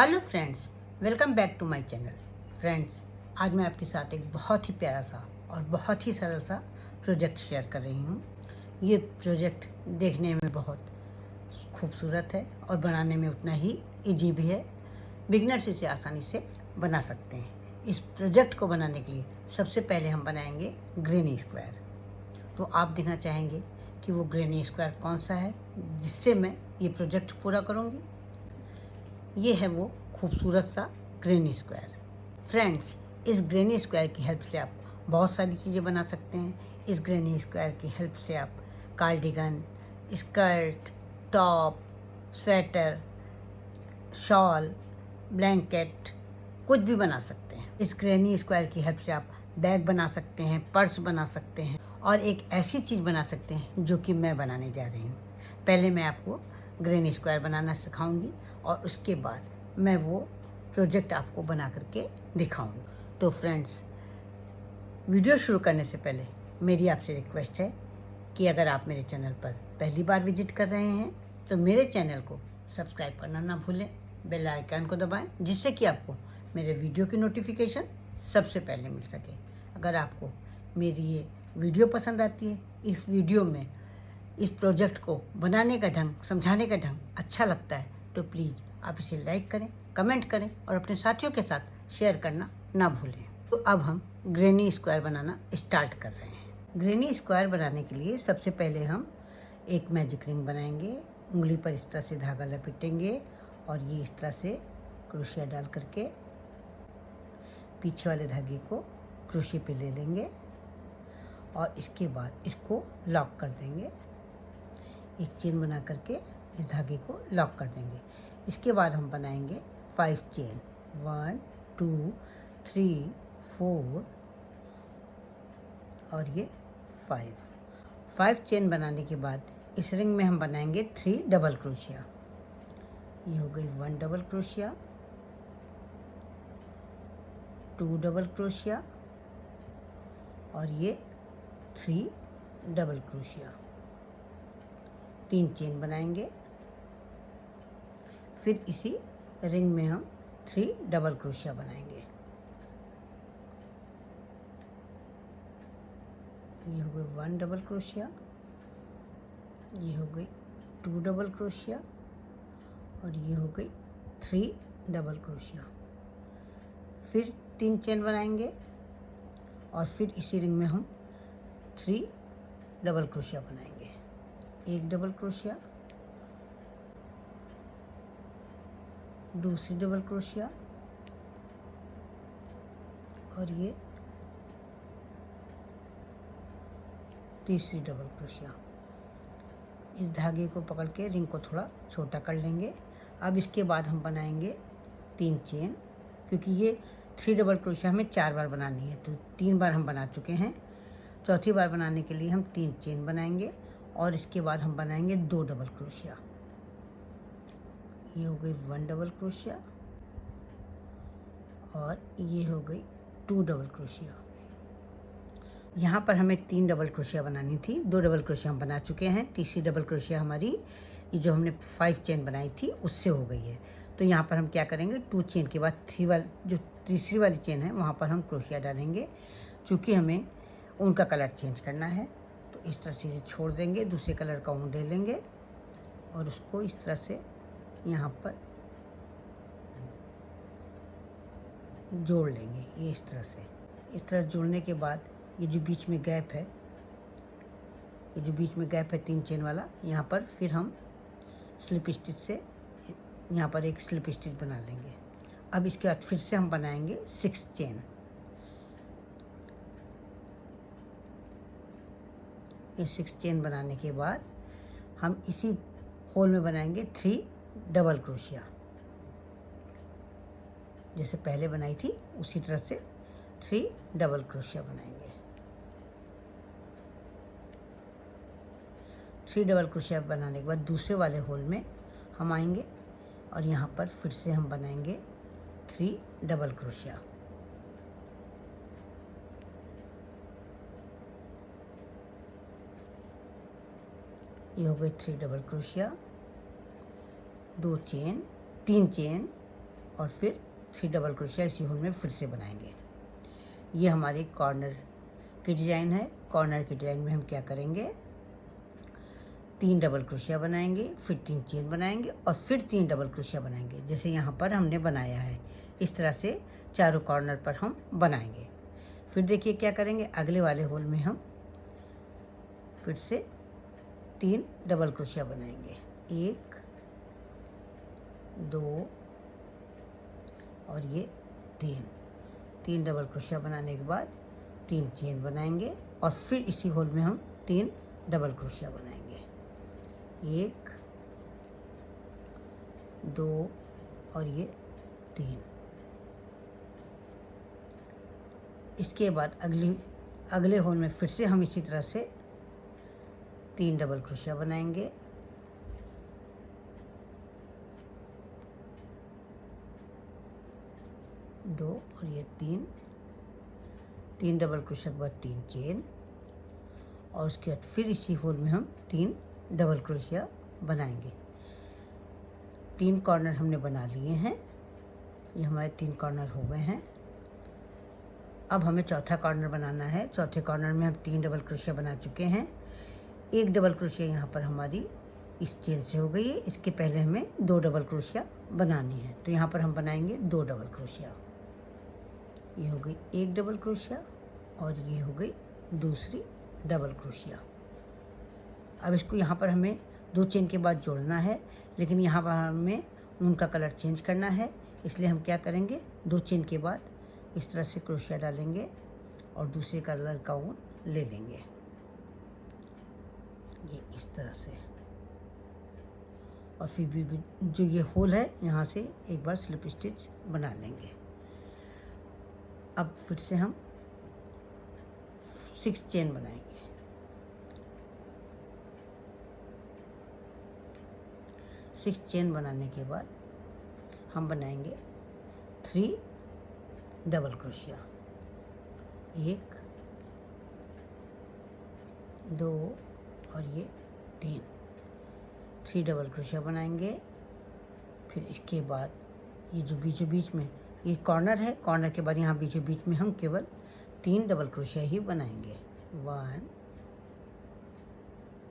Hello friends, welcome back to my channel. Friends, आज मैं आपके साथ एक बहुत ही प्यारा सा और बहुत ही सरल सा प्रोजेक्ट शेयर कर रही हूँ। ये प्रोजेक्ट देखने में बहुत खूबसूरत है और बनाने में उतना ही इजी भी है। बिगनर्स इसे आसानी से बना सकते हैं। इस प्रोजेक्ट को बनाने के लिए सबसे पहले हम बनाएंगे ग्रेनी स्क्वायर। तो आप देखना चाहेंगे कि वो ग्रेनी स्क्वायर कौन सा है जिससे मैं ये प्रोजेक्ट पूरा करूँगी। ये है वो खूबसूरत सा ग्रेनी स्क्वायर। फ्रेंड्स, इस ग्रेनी स्क्वायर की हेल्प से आप बहुत सारी चीज़ें बना सकते हैं। इस ग्रेनी स्क्वायर की हेल्प से आप cardigan, skirt, top, sweater, shawl, blanket कुछ भी बना सकते हैं। इस ग्रेनी स्क्वायर की हेल्प से आप बैग बना सकते हैं, पर्स बना सकते हैं और एक ऐसी चीज़ बना सकते हैं जो कि मैं बनाने जा रही हूँ। पहले मैं आपको ग्रेनी स्क्वायर बनाना सिखाऊंगी और उसके बाद मैं वो प्रोजेक्ट आपको बना करके दिखाऊंगी। तो फ्रेंड्स, वीडियो शुरू करने से पहले मेरी आपसे रिक्वेस्ट है कि अगर आप मेरे चैनल पर पहली बार विजिट कर रहे हैं तो मेरे चैनल को सब्सक्राइब करना ना भूलें, बेल आइकन को दबाएं जिससे कि आपको मेरे वीडियो की नोटिफिकेशन सबसे पहले मिल सके। अगर आपको मेरी ये वीडियो पसंद आती है, इस वीडियो में इस प्रोजेक्ट को बनाने का ढंग, समझाने का ढंग अच्छा लगता है तो प्लीज़ आप इसे लाइक करें, कमेंट करें और अपने साथियों के साथ शेयर करना ना भूलें। तो अब हम ग्रेनी स्क्वायर बनाना स्टार्ट कर रहे हैं। ग्रेनी स्क्वायर बनाने के लिए सबसे पहले हम एक मैजिक रिंग बनाएंगे। उंगली पर इस तरह से धागा लपेटेंगे और ये इस तरह से क्रोशिया डाल करके पीछे वाले धागे को क्रोशिया पे ले लेंगे और इसके बाद इसको लॉक कर देंगे। एक चेन बना करके इस धागे को लॉक कर देंगे। इसके बाद हम बनाएंगे 5 चेन, 1 2 3 4 और ये 5 चेन बनाने के बाद इस रिंग में हम बनाएंगे 3 डबल क्रोशिया। ये हो गई 1 डबल क्रोशिया, 2 डबल क्रोशिया और ये 3 डबल क्रोशिया। 3 चेन बनाएंगे। फिर इसी रिंग में हम 3 डबल क्रोशिया बनाएंगे। ये हो गई 1 डबल क्रोशिया, ये हो गई 2 डबल क्रोशिया और ये हो गई 3 डबल क्रोशिया। फिर 3 चेन बनाएंगे और फिर इसी रिंग में हम 3 डबल क्रोशिया बनाएंगे। 1 डबल क्रोशिया, दूसरी डबल क्रोशिया और ये तीसरी डबल क्रोशिया। इस धागे को पकड़ के रिंग को थोड़ा छोटा कर लेंगे। अब इसके बाद हम बनाएंगे 3 चेन, क्योंकि ये 3 डबल क्रोशिया हमें 4 बार बनानी है तो 3 बार हम बना चुके हैं। चौथी बार बनाने के लिए हम 3 चेन बनाएंगे और इसके बाद हम बनाएंगे 2 डबल क्रोशिया। ये हो गई 1 डबल क्रोशिया और ये हो गई 2 डबल क्रोशिया। यहाँ पर हमें 3 डबल क्रोशिया बनानी थी, 2 डबल क्रोशिया हम बना चुके हैं। तीसरी डबल क्रोशिया हमारी ये जो हमने 5 चेन बनाई थी उससे हो गई है। तो यहाँ पर हम क्या करेंगे, 2 चेन के बाद जो तीसरी वाली चेन है वहाँ पर हम क्रोशिया डालेंगे। चूँकि हमें ऊन का कलर चेंज करना है तो इस तरह से इसे छोड़ देंगे, दूसरे कलर का ऊन ले लेंगे और उसको इस तरह से यहाँ पर जोड़ लेंगे। ये इस तरह जोड़ने के बाद ये जो बीच में गैप है, ये जो बीच में गैप है 3 चेन वाला, यहाँ पर फिर हम स्लिप स्टिच से यहाँ पर एक स्लिप स्टिच बना लेंगे। अब इसके बाद फिर से हम बनाएंगे 6 चेन। ये 6 चेन बनाने के बाद हम इसी होल में बनाएंगे 3 डबल क्रोशिया। जैसे पहले बनाई थी उसी तरह से 3 डबल क्रोशिया बनाएंगे। 3 डबल क्रोशिया बनाने के बाद दूसरे वाले होल में हम आएंगे और यहाँ पर फिर से हम बनाएंगे 3 डबल क्रोशिया। ये हो गई 3 डबल क्रोशिया, 2 चेन, 3 चेन और फिर 3 डबल क्रोशिया इसी होल में फिर से बनाएंगे। ये हमारी कॉर्नर की डिज़ाइन है। कॉर्नर की डिज़ाइन में हम क्या करेंगे, 3 डबल क्रोशिया बनाएंगे, फिर 3 चेन बनाएंगे और फिर 3 डबल क्रोशिया बनाएंगे, जैसे यहाँ पर हमने बनाया है। इस तरह से चारों कॉर्नर पर हम बनाएंगे। फिर देखिए क्या करेंगे, अगले वाले होल में हम फिर से 3 डबल क्रोशिया बनाएंगे, 1 2 और ये 3 डबल क्रोशिया बनाने के बाद 3 चेन बनाएंगे और फिर इसी होल में हम 3 डबल क्रोशिया बनाएंगे, 1 2 और ये 3। इसके बाद अगले होल में फिर से हम इसी तरह से 3 डबल क्रोशिया बनाएंगे, 2 और ये 3 डबल क्रोशिया के बाद 3 चेन और उसके बाद फिर इसी होल में हम 3 डबल क्रोशिया बनाएंगे। 3 कॉर्नर हमने बना लिए हैं, ये हमारे 3 कॉर्नर हो गए हैं। अब हमें चौथा कॉर्नर बनाना है। चौथे कॉर्नर में हम 3 डबल क्रोशिया बना चुके हैं। 1 डबल क्रोशिया यहाँ पर हमारी इस चेन से हो गई है। इसके पहले हमें 2 डबल क्रोशिया बनानी है, तो यहाँ पर हम बनाएंगे 2 डबल क्रोशिया। ये हो गई 1 डबल क्रोशिया और ये हो गई दूसरी डबल क्रोशिया। अब इसको यहाँ पर हमें 2 चेन के बाद जोड़ना है, लेकिन यहाँ पर हमें ऊन का कलर चेंज करना है, इसलिए हम क्या करेंगे, 2 चेन के बाद इस तरह से क्रोशिया डालेंगे और दूसरे कलर का ऊन ले लेंगे, ये इस तरह से। और फिर भी जो ये होल है यहाँ से एक बार स्लिप स्टिच बना लेंगे। अब फिर से हम 6 चेन बनाएंगे, 6 चेन बनाने के बाद हम बनाएंगे 3 डबल क्रोशिया, 1 2 और ये 3 डबल क्रोशिया बनाएंगे। फिर इसके बाद ये जो बीचों बीच में ये कॉर्नर है, कॉर्नर के बाद यहाँ बीचों बीच में हम केवल 3 डबल क्रोशिया ही बनाएंगे, 1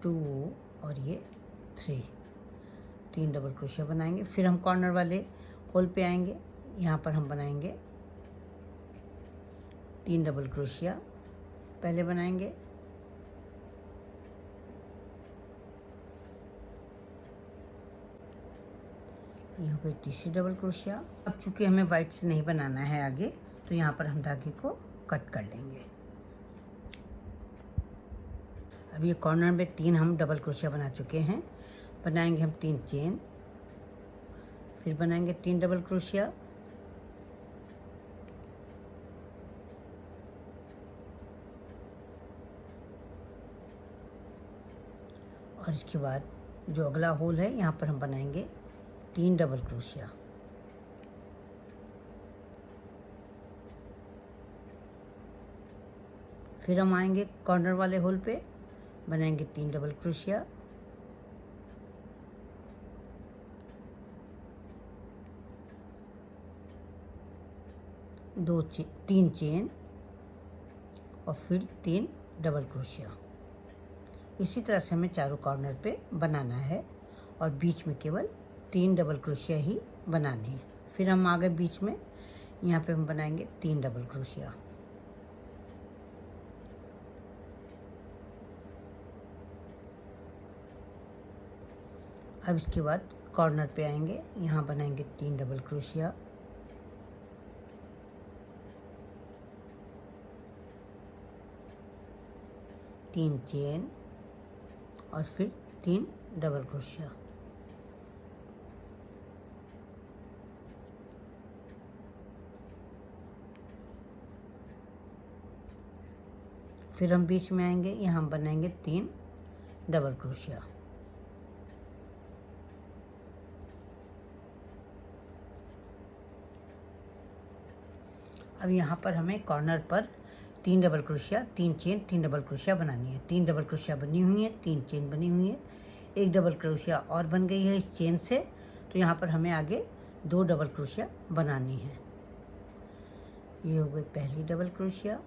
2 और ये 3 डबल क्रोशिया बनाएंगे। फिर हम कॉर्नर वाले होल पे आएंगे, यहाँ पर हम बनाएंगे 3 डबल क्रोशिया पहले बनाएंगे, ये हो गई तीसरी डबल क्रोशिया। अब चूंकि हमें वाइट से नहीं बनाना है आगे, तो यहाँ पर हम धागे को कट कर लेंगे। अब ये कॉर्नर में 3 हम डबल क्रोशिया बना चुके हैं। बनाएंगे हम 3 चेन, फिर बनाएंगे 3 डबल क्रोशिया और इसके बाद जो अगला होल है यहाँ पर हम बनाएंगे 3 डबल क्रोशिया, फिर हम आएंगे कॉर्नर वाले होल पे, बनाएंगे 3 डबल क्रोशिया, तीन चेन और फिर 3 डबल क्रोशिया। इसी तरह से हमें चारों कॉर्नर पे बनाना है और बीच में केवल 3 डबल क्रोशिया ही बनानी है। फिर हम आगे बीच में यहाँ पे हम बनाएंगे 3 डबल क्रोशिया, अब इसके बाद कॉर्नर पे आएंगे, यहाँ बनाएंगे 3 डबल क्रोशिया, तीन चेन और फिर 3 डबल क्रोशिया। फिर हम बीच में आएंगे, यहाँ हम बनाएंगे 3 डबल क्रोशिया, अब यहाँ पर हमें कॉर्नर पर 3 double crochet, 3 chain, 3 double crochet बनानी है। 3 डबल क्रोशिया बनी हुई है, 3 चेन बनी हुई है, 1 डबल क्रोशिया और बन गई है इस चेन से, तो यहाँ पर हमें आगे 2 डबल क्रोशिया बनानी है। ये हो गई पहली डबल क्रोशिया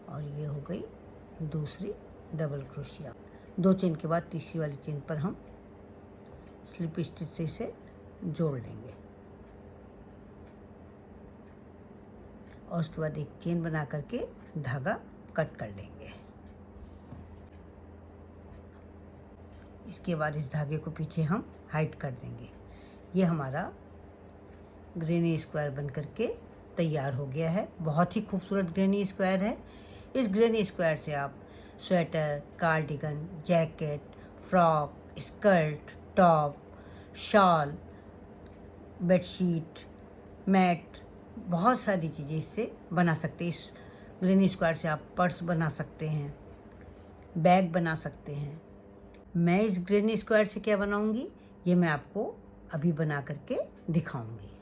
और ये हो गई दूसरी डबल क्रोशिया। 2 चेन के बाद तीसरी वाली चेन पर हम स्लिप स्टिच से इसे जोड़ लेंगे और उसके बाद एक चेन बना करके धागा कट कर लेंगे। इसके बाद इस धागे को पीछे हम हाइड कर देंगे। ये हमारा ग्रेनी स्क्वायर बन करके तैयार हो गया है। बहुत ही खूबसूरत ग्रेनी स्क्वायर है। इस ग्रेनी स्क्वायर से आप sweater, cardigan, jacket, frock, skirt, top, shawl, bedsheet, mat, बहुत सारी चीज़ें इससे बना सकते हैं। इस ग्रेनी स्क्वायर से आप पर्स बना सकते हैं, बैग बना सकते हैं। मैं इस ग्रेनी स्क्वायर से क्या बनाऊंगी ये मैं आपको अभी बना करके दिखाऊंगी।